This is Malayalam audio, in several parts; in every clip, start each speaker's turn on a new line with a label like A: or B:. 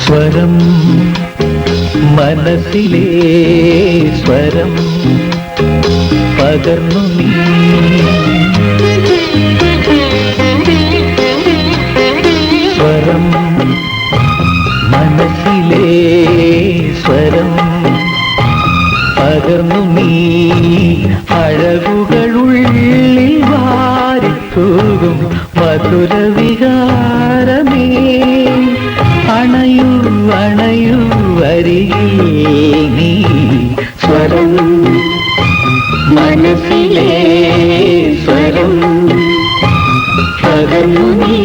A: സ്വരം മനസ്സിലെ സ്വരം പകർന്നു നീ സ്വരം മനസ്സിലെ സ്വരം പകർന്നു നീ അഴകുകളുള്ളിൽ വാരിത്തൂകും മധുരവികാരമേ അണയൂ അണയൂ അരികിൽ നീ സ്വരം മനസ്സിലെ സ്വരം പകർന്നു നീ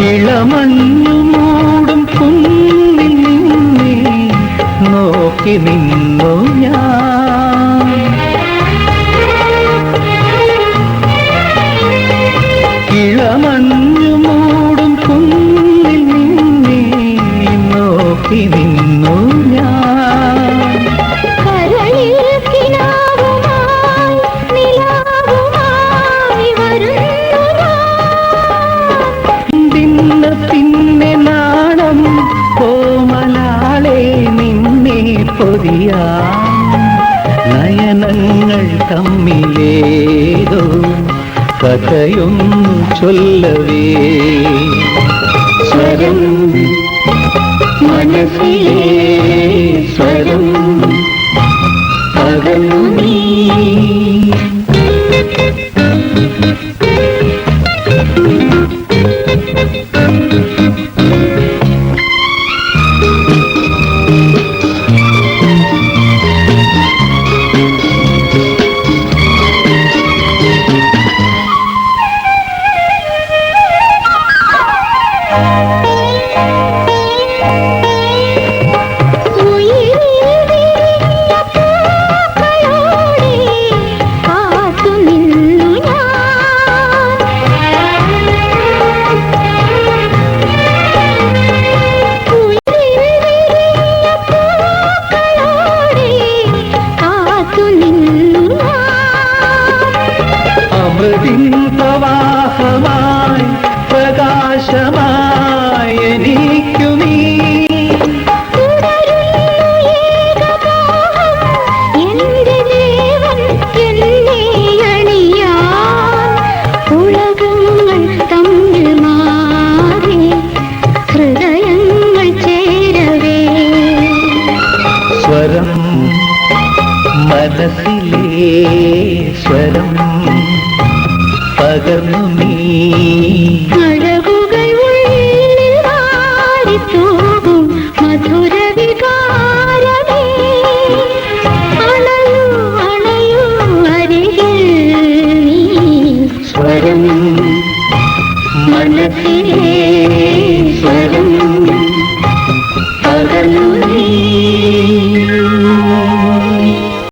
A: ഇളമഞ്ഞു മൂടും കുന്നിൽ നിന്നെ നോക്കി നിന്നു ഞാൻ ഇളമഞ്ഞു മൂടും കുന്നിൽ നിന്നെ നോക്കി നിന്നു ഞാൻ പിന്നെ നാണം കോമലാളെ നിന്നെ പൊതിയാ നയനങ്ങൾ തമ്മിലേതോ കഥയൊന്നു ചൊല്ലവേ സ്വരം മനസ്സിലെ സ്വരം പകർന്നു നീ പ്രവാഹമായി പ്രകാശമായി എനിക്കു നീ
B: ഉലകങ്ങൾ തമ്മിൽ മാറി ഹൃദയങ്ങൾ ചേരവേ
A: സ്വരം മനസ്സിലെ സ്വരം പകർന്നു നീ
B: അഴകുകൾ ഉള്ളിൽ വാരിത്തൂകും മധുരവികാരമേ അണയൂ അണയൂ അരികിൽ നീ
A: സ്വരം മനസ്സിലെ